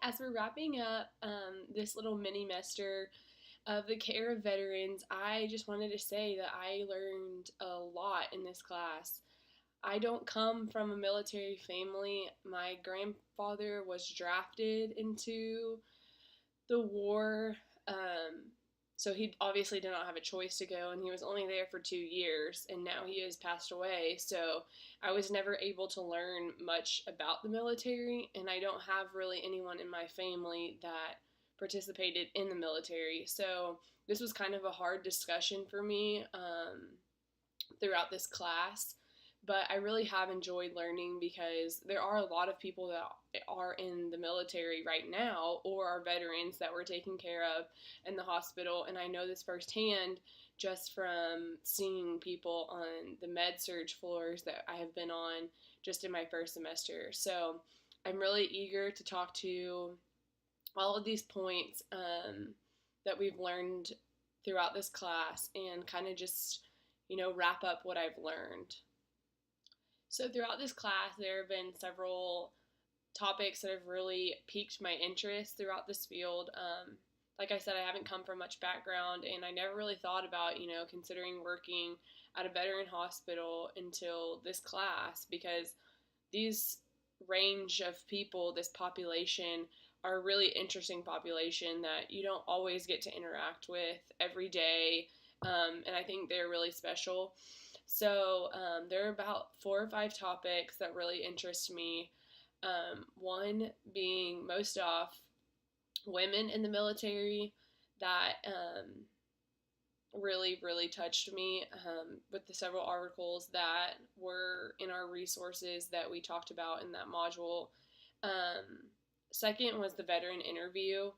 As we're wrapping up this little mini mester of the care of veterans, I just wanted to say that I learned a lot in this class. I don't come from a military family. My grandfather was drafted into the war. Um, so he obviously did not have a choice to go, and he was only there for 2 years, and now he has passed away. So I was never able to learn much about the military, and I don't have really anyone in my family that participated in the military. So this was kind of a hard discussion for me throughout this class. But I really have enjoyed learning because there are a lot of people that are in the military right now or are veterans that we're taking care of in the hospital. And I know this firsthand just from seeing people on the med surge floors that I have been on just in my first semester. So I'm really eager to talk to all of these points that we've learned throughout this class and kind of just, wrap up what I've learned. So throughout this class, there have been several topics that have really piqued my interest throughout this field. Like I said, I haven't come from much background, and I never really thought about, considering working at a veteran hospital until this class because these range of people, this population, are a really interesting population that you don't always get to interact with every day. And I think they're really special. So there are about 4 or 5 topics that really interest me. One being most off women in the military that really, really touched me with the several articles that were in our resources that we talked about in that module. Second was the veteran interview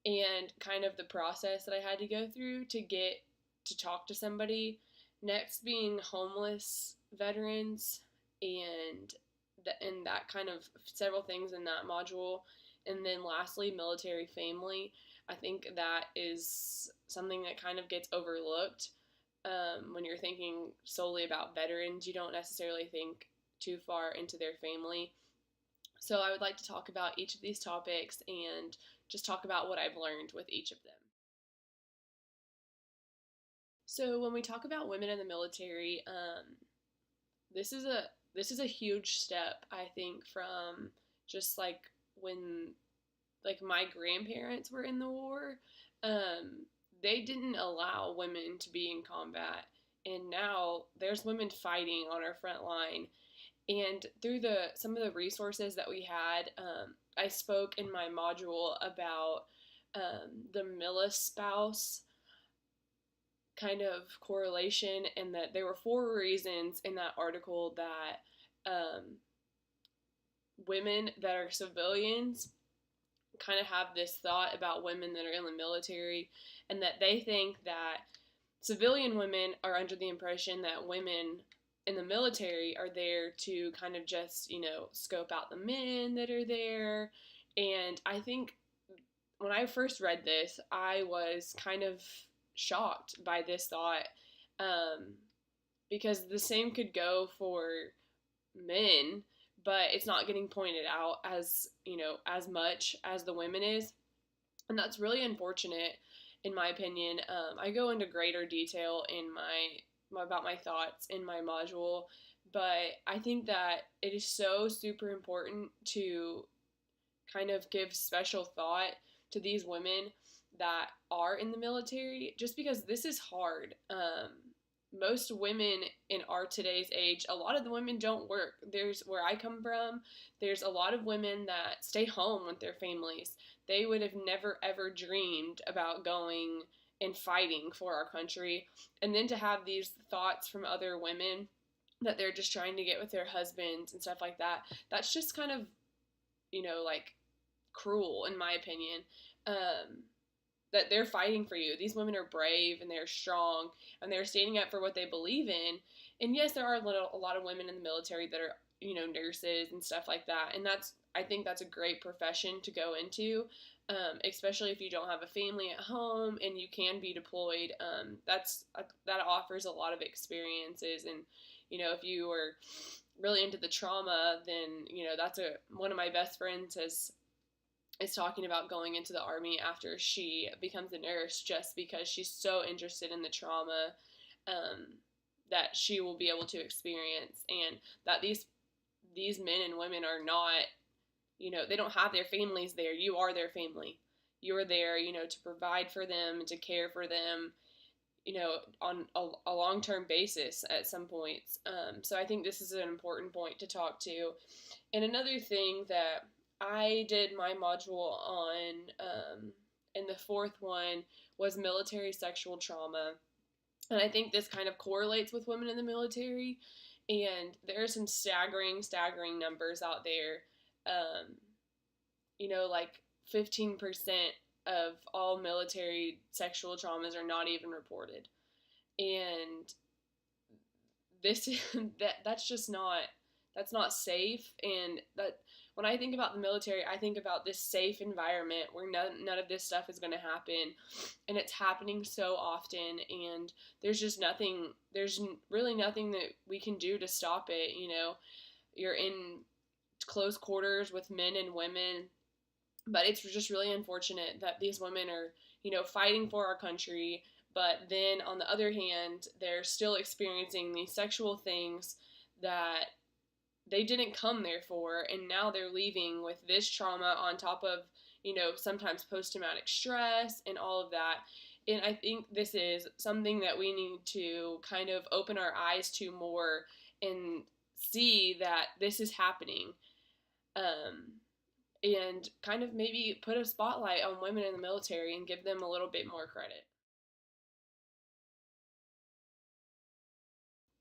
and kind of the process that I had to go through to get to talk to somebody. Next being homeless veterans and that kind of several things in that module. And then lastly, military family. I think that is something that kind of gets overlooked when you're thinking solely about veterans. You don't necessarily think too far into their family. So I would like to talk about each of these topics and just talk about what I've learned with each of them. So when we talk about women in the military, this is a huge step, I think, from just like when like my grandparents were in the war. Um, they didn't allow women to be in combat, and now there's women fighting on our front line. And through the some of the resources that we had, I spoke in my module about the millispouse kind of correlation, and that there were 4 reasons in that article that women that are civilians kind of have this thought about women that are in the military, and that they think that civilian women are under the impression that women in the military are there to kind of just, scope out the men that are there. And I think when I first read this, I was kind of shocked by this thought um, because the same could go for men, but it's not getting pointed out as, as much as the women is. And that's really unfortunate, in my opinion. I go into greater detail in about my thoughts in my module, but I think that it is so super important to kind of give special thought to these women that are in the military, just because this is hard. Most women in our today's age, a lot of the women don't work. There's where I come from, there's a lot of women that stay home with their families. They would have never ever dreamed about going and fighting for our country. And then to have these thoughts from other women that they're just trying to get with their husbands and stuff like that, that's just kind of, like cruel in my opinion. That they're fighting for you. These women are brave and they're strong and they're standing up for what they believe in. And yes, there are a lot of women in the military that are, nurses and stuff like that. And I think that's a great profession to go into, especially if you don't have a family at home and you can be deployed. That offers a lot of experiences. And, if you are really into the trauma, then, that's one of my best friends has is talking about going into the army after she becomes a nurse, just because she's so interested in the trauma um, that she will be able to experience, and that these men and women are not, they don't have their families there. You are their family. You are there, to provide for them and to care for them, on a long-term basis at some points. So I think this is an important point to talk to. And another thing that I did my module on, and the fourth one was military sexual trauma. And I think this kind of correlates with women in the military. And there are some staggering numbers out there. Um, like 15% of all military sexual traumas are not even reported. And this that's just not safe. And that, when I think about the military, I think about this safe environment where none of this stuff is going to happen, and it's happening so often, and there's really nothing that we can do to stop it. You're in close quarters with men and women, but it's just really unfortunate that these women are, fighting for our country, but then on the other hand, they're still experiencing these sexual things that they didn't come there for, and now they're leaving with this trauma on top of, sometimes post-traumatic stress and all of that. And I think this is something that we need to kind of open our eyes to more and see that this is happening. And kind of maybe put a spotlight on women in the military and give them a little bit more credit.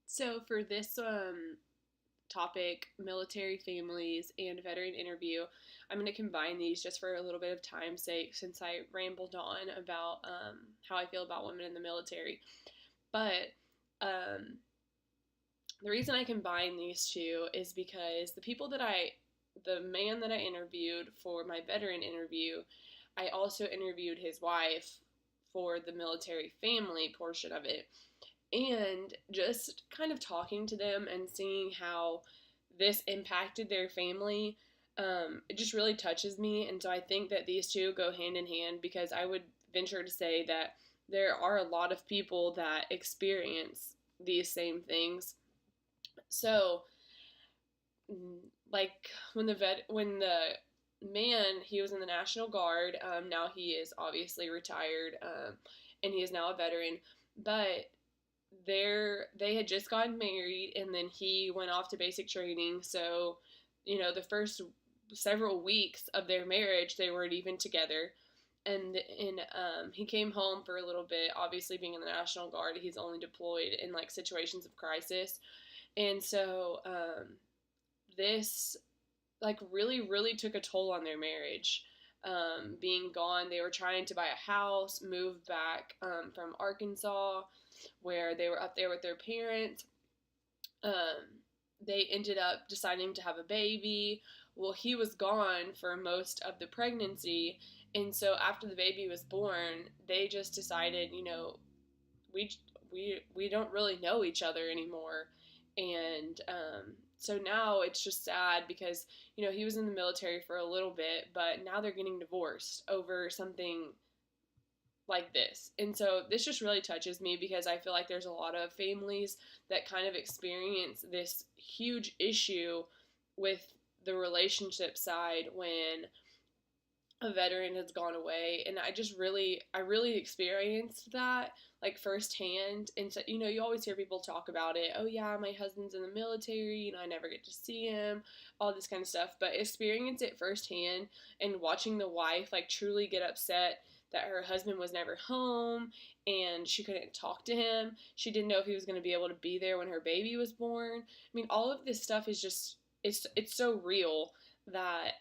So for this topic, military families and veteran interview, I'm going to combine these just for a little bit of time's sake, since I rambled on about how I feel about women in the military. But the reason I combine these two is because the man that I interviewed for my veteran interview, I also interviewed his wife for the military family portion of it. And just kind of talking to them and seeing how this impacted their family, it just really touches me. And so I think that these two go hand in hand, because I would venture to say that there are a lot of people that experience these same things. So, like when the man, he was in the National Guard. Now he is obviously retired, and he is now a veteran. But they had just gotten married, and then he went off to basic training. So, the first several weeks of their marriage, they weren't even together. And he came home for a little bit. Obviously, being in the National Guard, he's only deployed in like situations of crisis. And so this like really took a toll on their marriage. Being gone, they were trying to buy a house, move back from Arkansas, where they were up there with their parents. They ended up deciding to have a baby. Well, he was gone for most of the pregnancy, and so after the baby was born, they just decided, we we don't really know each other anymore. And so now it's just sad because, he was in the military for a little bit, but now they're getting divorced over something like this. And so this just really touches me, because I feel like there's a lot of families that kind of experience this huge issue with the relationship side when a veteran has gone away. And I really experienced that like firsthand. And so, you always hear people talk about it. Oh yeah, my husband's in the military, I never get to see him, all this kind of stuff. But experience it firsthand, and watching the wife like truly get upset that her husband was never home and she couldn't talk to him. She didn't know if he was going to be able to be there when her baby was born. I mean, all of this stuff is just, it's so real that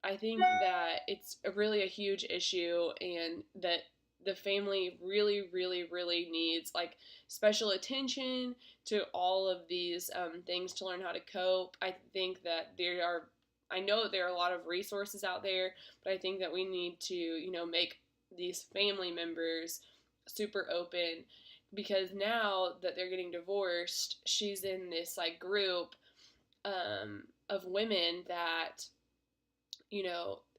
I think that it's really a huge issue, and that the family really needs like special attention to all of these things to learn how to cope. I think that I know there are a lot of resources out there, but I think that we need to, make these family members super open, because now that they're getting divorced, she's in this like group of women that,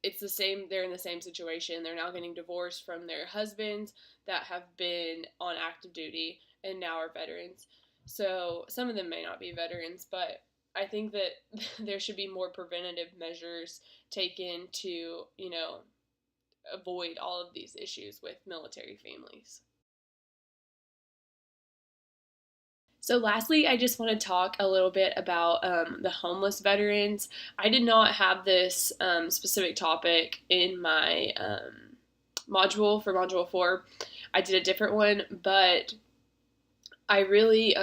it's the same, they're in the same situation. They're now getting divorced from their husbands that have been on active duty and now are veterans. So some of them may not be veterans, but I think that there should be more preventative measures taken to, avoid all of these issues with military families. So, lastly, I just want to talk a little bit about the homeless veterans. I did not have this specific topic in my module for Module 4. I did a different one, but I really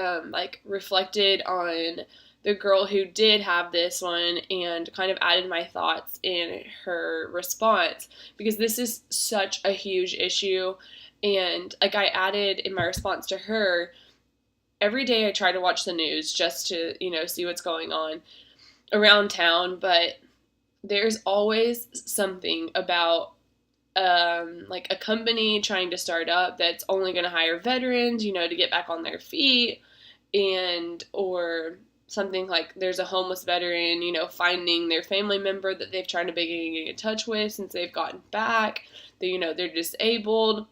reflected on the girl who did have this one and kind of added my thoughts in her response because this is such a huge issue. And like I added in my response to her, every day I try to watch the news just to, see what's going on around town, but there's always something about like a company trying to start up that's only going to hire veterans, to get back on their feet, and or something like there's a homeless veteran, finding their family member that they've tried to be in touch with since they've gotten back. They're disabled,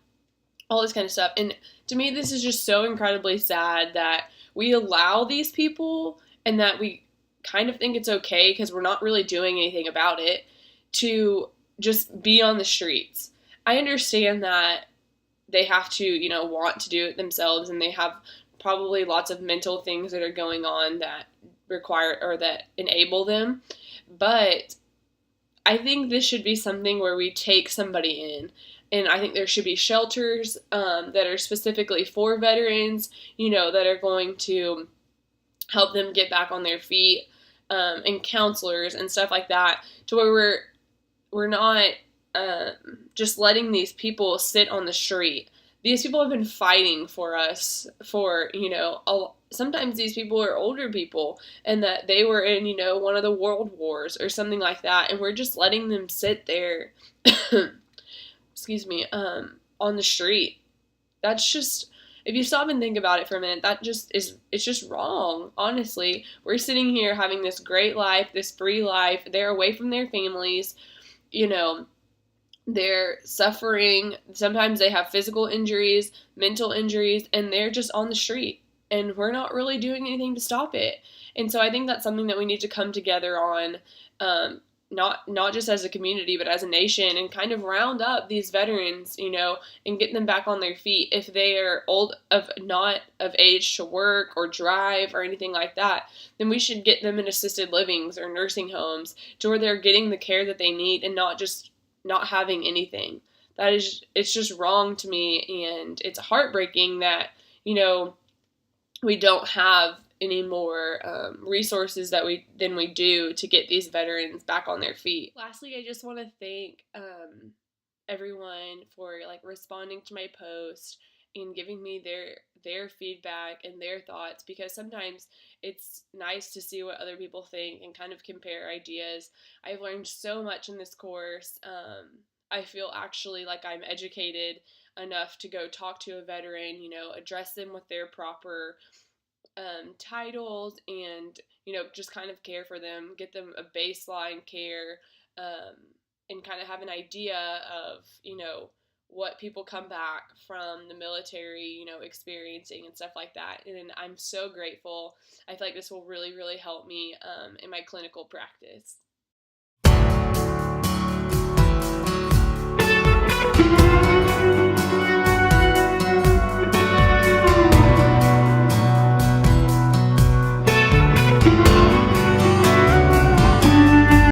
all this kind of stuff. And to me, this is just so incredibly sad that we allow these people and that we kind of think it's okay because we're not really doing anything about it to just be on the streets. I understand that they have to, want to do it themselves and they have probably lots of mental things that are going on that require or that enable them. But I think this should be something where we take somebody in. And I think there should be shelters that are specifically for veterans, that are going to help them get back on their feet, and counselors and stuff like that, to where we're not just letting these people sit on the street. These people have been fighting for us for, sometimes these people are older people and that they were in, one of the world wars or something like that. And we're just letting them sit there, excuse me, on the street. That's just, if you stop and think about it for a minute, it's just wrong, honestly. We're sitting here having this great life, this free life. They're away from their families, they're suffering. Sometimes they have physical injuries, mental injuries, and they're just on the street. And we're not really doing anything to stop it. And so I think that's something that we need to come together on, not just as a community, but as a nation, and kind of round up these veterans, and get them back on their feet. If they are not of age to work or drive or anything like that, then we should get them in assisted livings or nursing homes to where they're getting the care that they need and not just not having anything. It's just wrong to me, and it's heartbreaking that, we don't have any more resources than we do to get these veterans back on their feet. Lastly, I just want to thank everyone for responding to my post and giving me their feedback and their thoughts, because sometimes it's nice to see what other people think and kind of compare ideas. I've learned so much in this course. I feel actually like I'm educated enough to go talk to a veteran, address them with their proper titles, and just kind of care for them, get them a baseline care, and kind of have an idea of what people come back from the military experiencing and stuff like that. And I'm so grateful. I feel like this will really, really help me in my clinical practice.